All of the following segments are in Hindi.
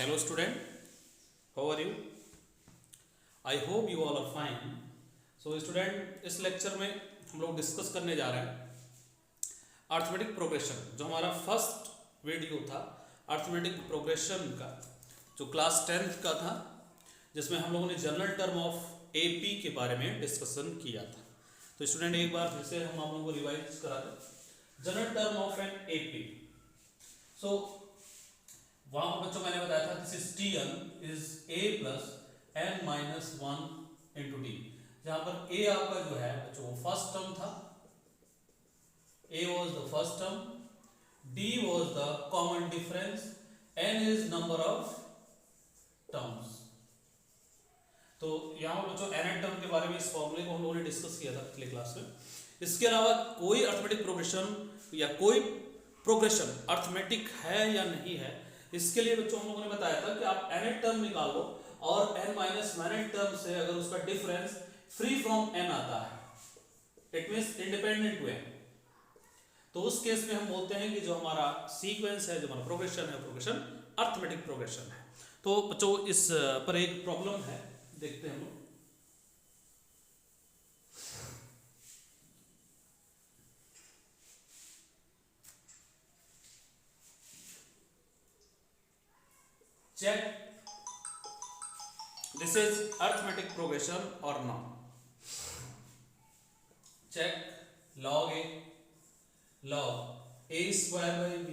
Hello student, how are you? I hope you all are fine. So student, इस लेक्चर में हम लोग डिस्कस करने जा रहे हैं अर्थमेटिक प्रोग्रेशन। जो हमारा फर्स्ट वीडियो था अर्थमेटिक प्रोग्रेशन का, जो क्लास 10th का था, जिसमें हम लोगों ने जनरल टर्म ऑफ एपी के बारे में डिस्कशन किया था। तो स्टूडेंट एक बार फिर से हम आप लोगों को रिवाइज करा दें general term of an AP. So वहां पर बच्चों मैंने बताया था this is Tn is a plus n minus 1 into d, जहां पर a आपका जो है बच्चों वो फर्स्ट टर्म था, a was the first term, d was the common difference, n is number of terms। तो यहाँ पर बच्चों nth टर्म के बारे में इस फॉर्मूले को हम लोगों ने डिस्कस किया था पिछले क्लास में। इसके अलावा कोई अर्थमेटिक प्रोग्रेशन या कोई प्रोग्रेशन अर्थमेटिक है या नहीं है, इसके लिए बच्चों हम लोगों ने बताया था कि आप nth टर्म निकाल लो और n माइनस वन टर्म से अगर उसका डिफरेंस फ्री फ्रॉम n आता है, it means independent to n, तो उस केस में हम बोलते हैं कि जो हमारा सीक्वेंस है, जो हमारा प्रोग्रेशन है, प्रोग्रेशन अर्थमेटिक प्रोग्रेशन है। तो बच्चों इस पर एक प्रॉब्लम है, देखते हैं हम लोग। Check this is arithmetic progression और not. Check log a log a square by b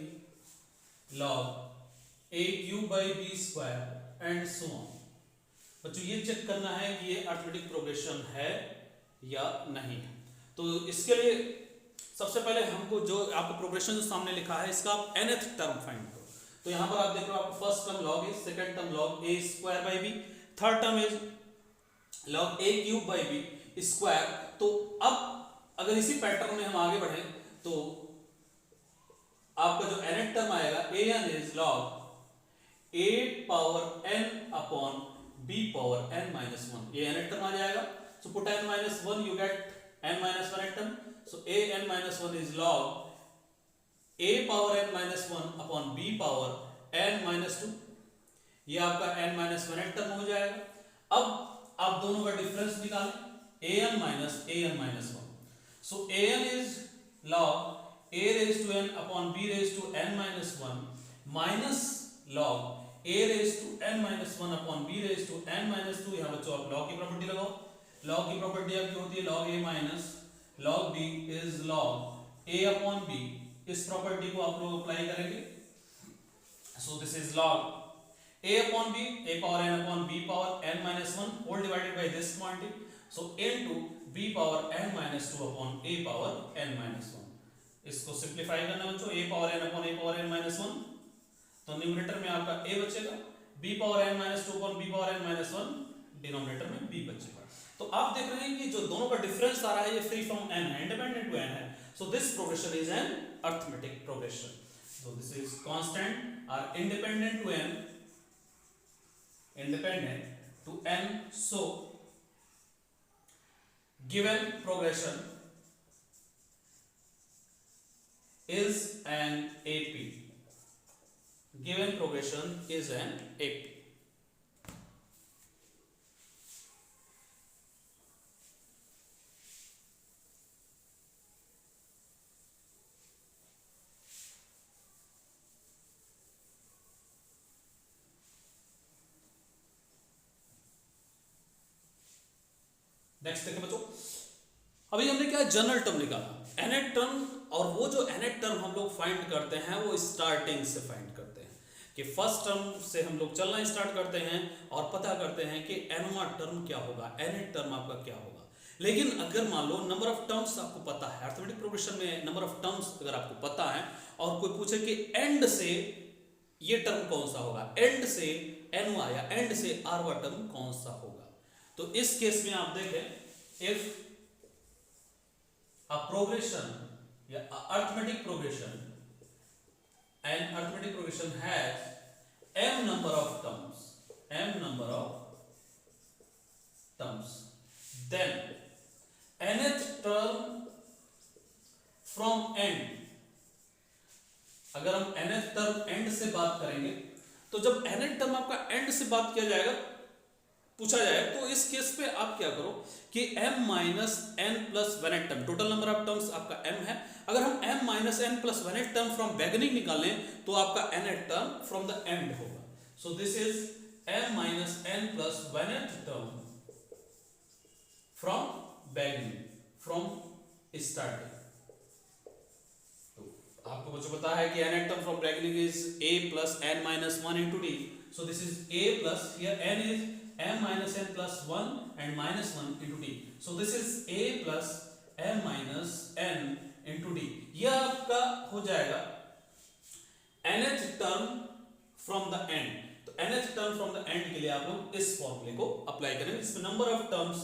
log a cube by b square and so on. बच्चों ये चेक करना है कि ये अर्थमेटिक प्रोग्रेशन है या नहीं है। तो इसके लिए सबसे पहले हमको जो आपको प्रोग्रेशन जो सामने लिखा है इसका आप nth टर्म फाइंड करो। तो यहां पर आप देख रहे हो, आपको first term log a, second term log a square by b, third term is log a cube by b square. तो अब अगर इसी पैटर्न में हम आगे बढ़े तो आपका जो nth टर्म आएगा an is log a power n upon b power n minus 1, ये nth टर्म आ जाएगा। So put n minus 1 you get n minus 1 term. So a n minus 1 is log a power n minus 1 upon b power n minus 2, ये आपका n माइनस 1 टर्म हो जाएगा। अब आप दोनों का डिफरेंस निकालें, an minus 1। So an is log a raise to n upon b raise to n minus 1 minus log a raise to n minus 1 upon b raise to n minus 2। यहाँ बच्चों आप log की प्रॉपर्टी लगाओ, log की प्रॉपर्टी आपकी होती है log a minus log b is log a upon b। इस प्रॉपर्टी को आप लोग अप्लाई करेंगे। सो this is log a upon b, a power n upon b power n minus 1 whole divided by this quantity, so into b power n minus 2 upon a power n minus 1। इसको सिंपलीफाई करना बच्चों, a power n upon a power n minus 1, तो न्यूमरेटर में आपका a बचेगा, b power n minus 2 upon b power n minus 1, denominator में b बचेगा। तो आप देख रहे हैं कि जो दोनों का डिफरेंस आ रहा है ये फ्री फ्रॉम n है, इंडिपेंडेंट टू n है। So this progression is an arithmetic progression. So this is constant or independent to n, independent to n, so given progression is an AP, given progression is an AP। Next देखो बच्चों, अभी हमने क्या जनरल टर्म निकाला, nth टर्म, और वो जो nth टर्म हम लोग फाइंड करते हैं वो स्टार्टिंग से फाइंड करते हैं कि फर्स्ट टर्म से हम लोग चलना स्टार्ट करते हैं और पता करते हैं कि nवां टर्म क्या होगा, nth टर्म आपका क्या होगा। लेकिन अगर मान लो नंबर ऑफ टर्म्स आपको पता है, अर्थमेटिक प्रोग्रेशन में नंबर ऑफ टर्म्स अगर आपको पता है और कोई पूछे कि एंड से ये टर्म कौन सा होगा, एंड से nवां या एंड से rवां टर्म कौन सा होगा, तो इस केस में आप देखें इफ a progression या arithmetic progression, an arithmetic progression has m number of terms, then nth term from end, अगर हम nth टर्म एंड से बात करेंगे तो जब nth टर्म आपका एंड से बात किया जाएगा, पूछा जाए, तो इस केस पे आप क्या करो कि m minus n plus one term, total number of terms आपका m है, अगर हम m minus n plus one term from beginning निकालें तो आपका nth term from the end होगा। So this is m minus n plus one term from beginning, from starting. तो आपको कुछ पता है कि nth term from beginning is a plus n minus one into d. So this is a plus, here n is m minus n plus 1 and minus 1 into d. So this is a plus m minus n into d. यह आपका हो जाएगा nth term from the and. तो nth term from the and के लिए आप लोग इस फॉर्मूले को अप्लाई करेंगे। इसमें नंबर ऑफ टर्म्स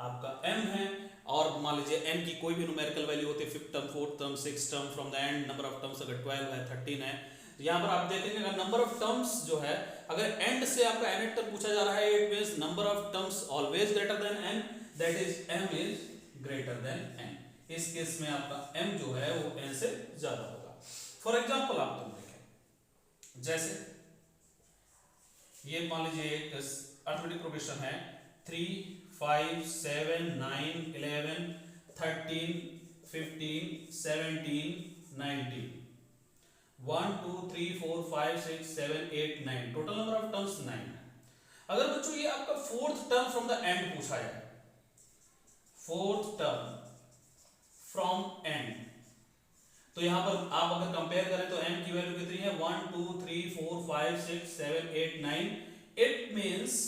आपका m है, और मान लीजिए n की कोई भी न्यूमेरिकल वैल्यू होती है, fifth term, fourth term, sixth term from the and, number of terms अगर 12 है, 13 है, यहाँ पर आप देखेंगे अगर नंबर ऑफ टर्म्स जो है, अगर एंड से आपका nth टर्म पूछा जा रहा है, it means number of terms always greater than n, that is m is greater than n। इस केस में आपका m जो है वो n से ज्यादा होगा। फॉर एग्जांपल आप तुम देखें, जैसे ये मान लीजिए एक अरिथमेटिक प्रोग्रेशन है 3 5 7 9 11 13 15 17 19, 1 2 3 4 5 6 7 8 9, टोटल नंबर ऑफ टर्म्स 9 है। अगर बच्चों ये आपका fourth term from the and पूछा जाए, फोर्थ टर्म फ्रॉम एंड, तो यहां पर आप अगर कंपेयर करें तो m की वैल्यू कितनी है, 1 2 3 4 5 6 7 8 9, it means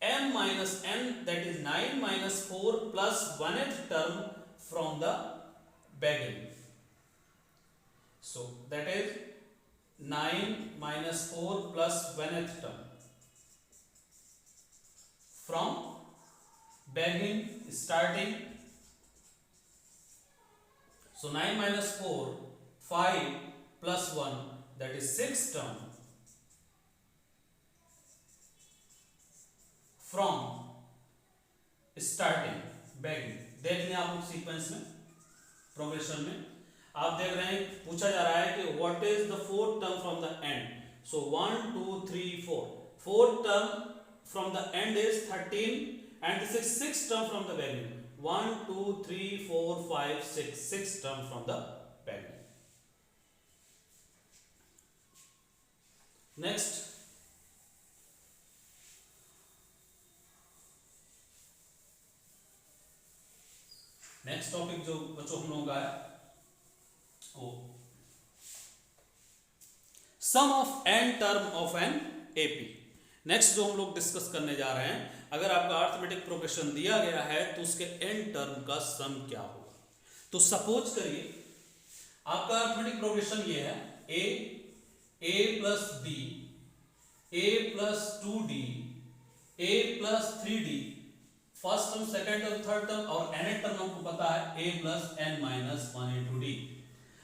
m minus n, that is 9 minus 4 plus 1th term from the beginning. So that is 9 minus 4 plus 1th term from beginning, starting. So 9 minus 4, 5 plus 1, that is 6th term from starting, begging. देख लें आप लोग सीक्वेंस में, प्रोग्रेशन में आप देख रहे हैं, पूछा जा रहा है कि what is the fourth term from the end. So 1 2 3 4, fourth term from the end is 13 and this is sixth term from the beginning. 1 2 3 4 5 6, sixth term from the beginning. Next topic जो बच्चों हम लोगों का है वो sum of n term of an AP. Next जो हम लोग डिस्कस करने जा रहे हैं, अगर आपका अरिथमेटिक प्रोग्रेशन दिया गया है तो उसके एन टर्म का सम क्या होगा। तो सपोज करिए आपका अरिथमेटिक प्रोग्रेशन ये है a plus b, a plus 2d, a plus 3d, first term, second term, third term, और nth टर्म हमको पता है a plus n minus 1 into D.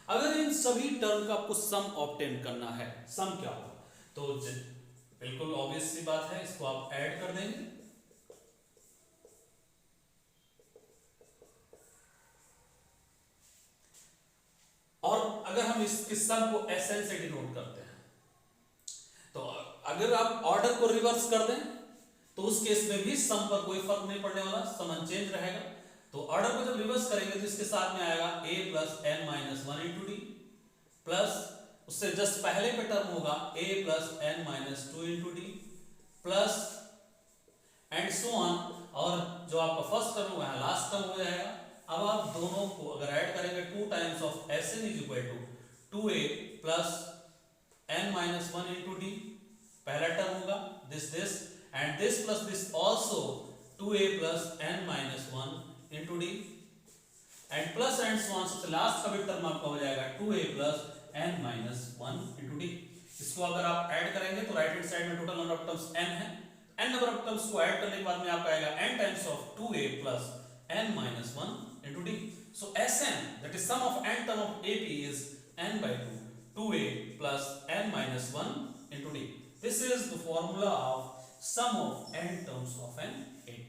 अगर इन सभी टर्म का आपको सम ऑब्टेन करना है, सम क्या होगा, तो बिल्कुल ऑब्वियस सी बात है, इसको आप ऐड कर देंगे। और अगर हम इसके सम को SN से डिनोट करते हैं, तो अगर आप ऑर्डर को रिवर्स कर दें तो उस केस में भी सम पर कोई फर्क नहीं पड़ने वाला, सम अनचेंज रहेगा। तो ऑर्डर को जब रिवर्स करेंगे तो इसके साथ में आएगा a plus n minus 1 into D, plus उससे जस्ट पहले का टर्म होगा a plus n minus 2 into D, plus and so on, और जो आपका फर्स्ट टर्म होगा लास्ट टर्म हो जाएगा। अब आप दोनों को अगर ऐड करेंगे 2 times of Sn is equal to 2a plus n minus 1 into D, पहला टर्म होगा this and this plus this also 2a plus n minus 1 into d, and plus and so on, सबसे लास्ट का भी टर्म आपका हो जाएगा 2a plus n minus 1 into d। इसको अगर आप ऐड करेंगे तो राइट हैंड साइड में total number of terms n है, n नंबर ऑफ टर्म्स को ऐड करने के बाद में आपका आएगा n times of 2a plus n minus 1 into d। So Sn, that is sum of n term of AP, is n by 2, 2a plus n minus 1 into d। This is the formula of sum of n terms of an AP।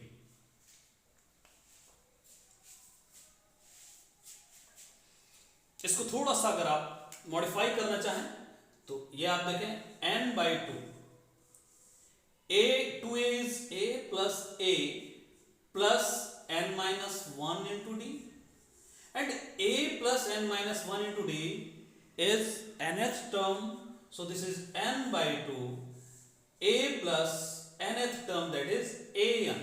इसको थोड़ा सा अगर आप मॉडिफाई करना चाहें तो ये आप देखें n by 2, a 2a is a plus n minus 1 into d, and a plus n minus 1 into d is nth term, so this is n by 2 a plus nth term, that is an.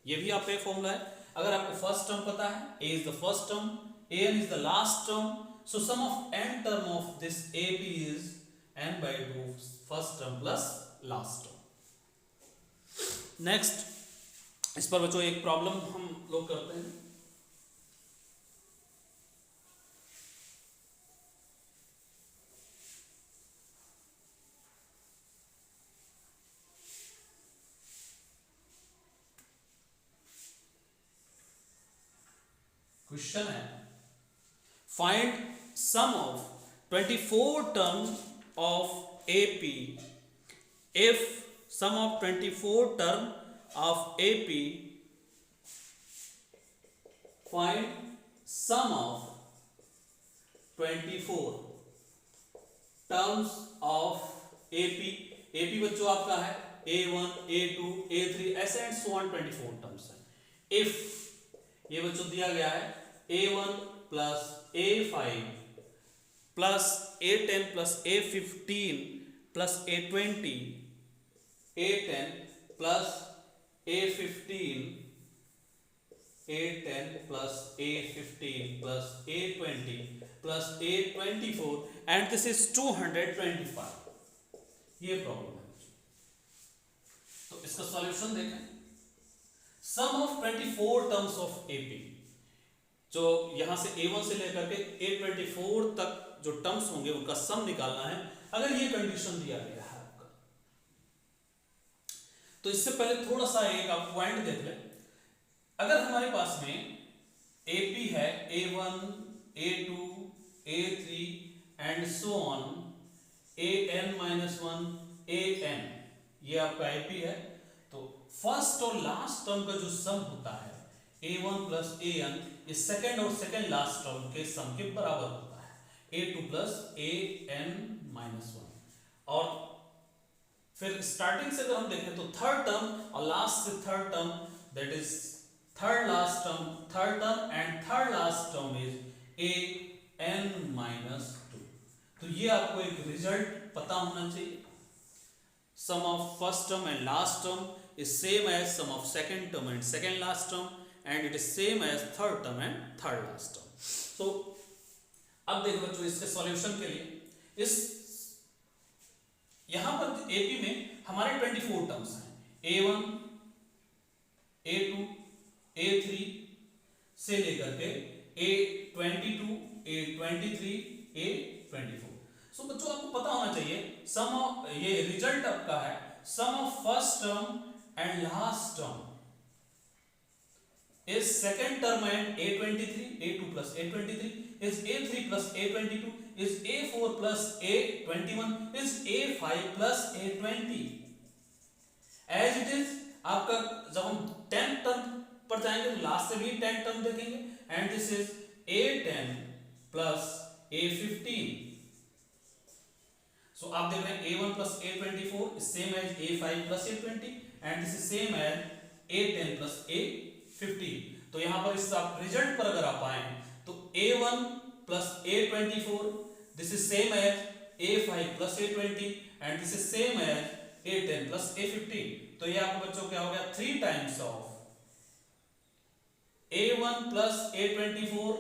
ये भी आपका एक फॉर्मूला है. अगर आपको फर्स्ट टर्म पता है, a is the first term, an is the last term, so sum of n term of this ap is n by 2 first term plus last term. Next, इस पर बच्चों एक प्रॉब्लम हम लोग करते हैं. क्वेश्चन है, find sum of 24 term of AP if sum of 24 term of AP, find sum of 24 terms of AP. AP बच्चों आपका है A1, A2, A3 ऐसे एंड सो ऑन 24 टर्म्स है. इफ ये बच्चों दिया गया है A1 plus A5 plus A10 plus A15 plus A20, A10 plus A15, A10 plus A15 plus A20 plus A24 and this is 225. ये प्रॉब्लम है. तो इसका सॉल्यूशन देखें. सम ऑफ 24 टर्म्स ऑफ AP, जो यहां से A1 से लेकर के A24 तक जो टर्म्स होंगे उनका सम निकालना है. अगर ये कंडीशन दिया गया है आपका, तो इससे पहले थोड़ा सा एक आप पॉइंट देख लें. अगर हमारे पास में AP है A1, A2, A3 and so on an-1 an, ये आपका AP है. तो फर्स्ट और लास्ट टर्म का जो सम होता है A1 प्लस an, ये सेकेंड और सेकेंड लास्ट टर्म के सम के बराबर होता है A2 प्लस an-1. और फिर स्टार्टिंग से अगर हम देखें तो थर्ड टर्म और लास्ट से third term, that is third last term and third last term is an-2. तो ये आपको एक रिजल्ट पता होना चाहिए. Sum of first term and last term is same as sum of second term and second last term, and it is same as third term and third last term. So अब देखो बच्चों, इसके सॉल्यूशन के लिए इस यहां पर AP में हमारे 24 टर्म्स हैं. A1, A2, A3 से लेकर के A22, A23, A24. सो बच्चों आपको पता होना चाहिए सम ऑफ, ये रिजल्ट आपका है sum of first term and last term is second term and A23, A2 plus A23 is A3 plus A22 is A4 plus A21 is A5 plus A20. as it is आपका जब हम 10 टर्म पर जाएंगे तो लास्ट से भी 10 टर्म देखेंगे, and this is A10 plus A15. so आप देख रहे हैं A1 plus A24 is same as A5 plus A20 and this is same as A10 plus A15. तो यहां पर इस आप रिजल्ट पर अगर आप आए तो A1 plus A24 this is same as A5 plus A20 and this is same as A10 plus A15. तो ये आपको बच्चों क्या हो गया 3 times of A1 plus A24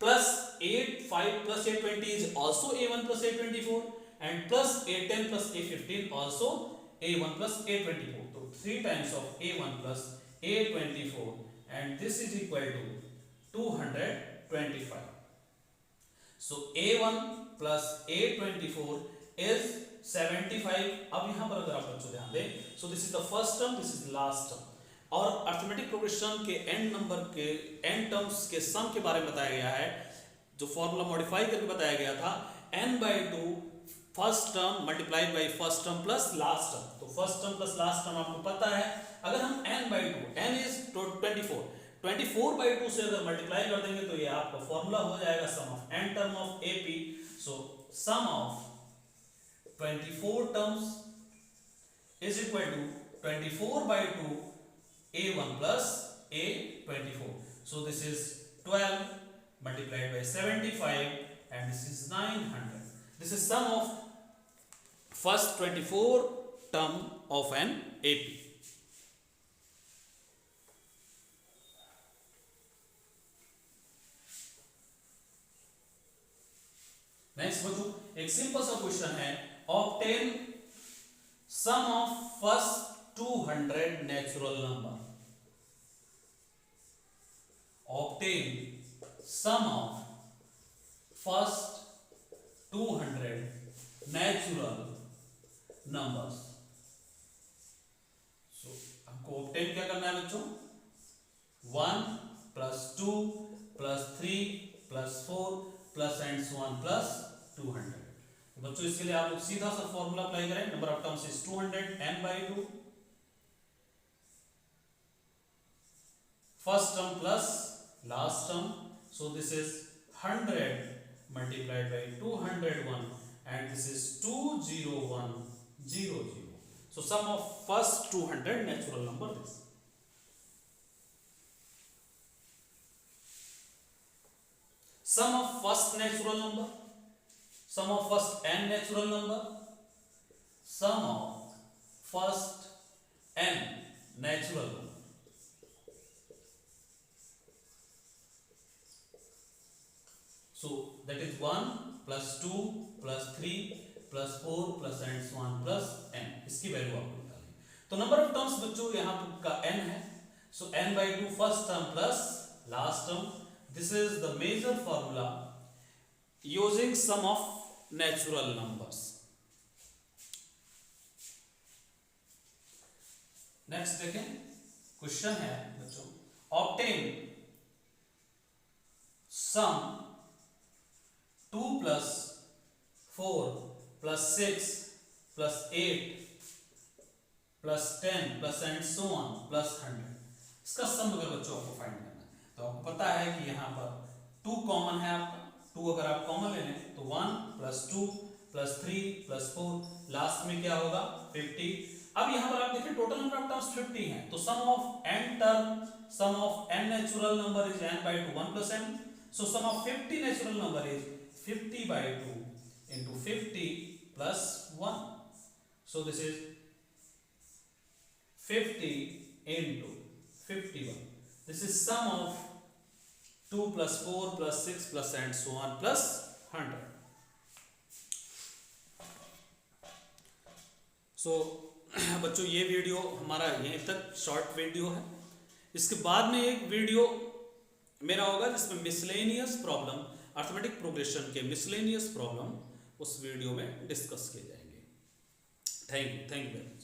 plus A5 plus A20 is also A1 plus A24 and plus A10 plus A15 also A1 plus A24. तो 3 times of A1 plus A24 and this is equal to 225. so A1 plus A24 is 75. अब यहां पर अगर आप बच्चों ध्यान दें, so this is the first term, this is last term, और अरिथमेटिक प्रोग्रेशन के n नंबर के n टर्म्स के सम के बारे में बताया गया है. जो फॉर्मूला मॉडिफाई करके बताया गया था n/2 first term multiplied by first term plus last term. तो first term plus last term आपको पता है. अगर हम n/2, n इज 24/2 से अगर मल्टीप्लाई कर देंगे तो ये आपका फॉर्मूला हो जाएगा sum of n term of AP. So sum of 24 terms is equal to 24 by 2 a1 plus a24. So this is 12 multiplied by 75 and this is 900. This is sum of first 24 term of an AP. Next बच्चों एक सिंपल सा क्वेश्चन है, obtain sum of first 200 natural number. Obtain sum of first 200 natural numbers. So हमको ऑब्टेन क्या करना है बच्चों? 1 plus 2 plus 3 plus 4 plus and so on plus 200. तो बच्चों इसके लिए आप लोग सीधा सा फॉर्मूला अप्लाई करें. Number of terms is 200 n by 2. First term plus last term. So this is 100 multiplied by 201 and this is 20100. So sum of first 200 natural number is. Sum of first natural number, sum of first n natural number, sum of first n natural number. So that is 1 plus 2 plus 3 plus 4 plus and so on plus n. इसकी वैल्यू आपको निकालनी. तो नंबर ऑफ टर्म्स बच्चों यहाँ का n है. So n by 2 first term plus last term. This is the major formula using sum of natural numbers. Next देखें क्वेश्चन है बच्चों, obtain sum 2 plus 4 plus 6 plus 8 plus 10 plus and so on plus 100. इसका सम अगर बच्चों आपको फाइंड करना है तो आपको पता है कि यहाँ पर 2 कॉमन है आपका. 2 अगर आप कॉमन ले लें तो 1 प्लस 2 प्लस 3 प्लस 4 लास्ट में क्या होगा 50. अब यहाँ पर आप देखें टोटल नंबर ऑफ टर्म्स 50 हैं. तो sum of n term, sum of n natural number is n by 2 1 plus n. So sum of 50 natural number is 50 by 2 into 50 plus 1. So this is 50 into 51. This is sum of 2 plus 4 plus 6 plus and so on plus 100. So बच्चों ये वीडियो हमारा यहीं तक शॉर्ट वीडियो है. इसके बाद में एक वीडियो मेरा होगा जिसमें मिसलेनियस प्रॉब्लम, अर्थमेटिक प्रोग्रेशन के मिसलेनियस प्रॉब्लम उस वीडियो में डिस्कस किए जाएंगे. Thank you very much.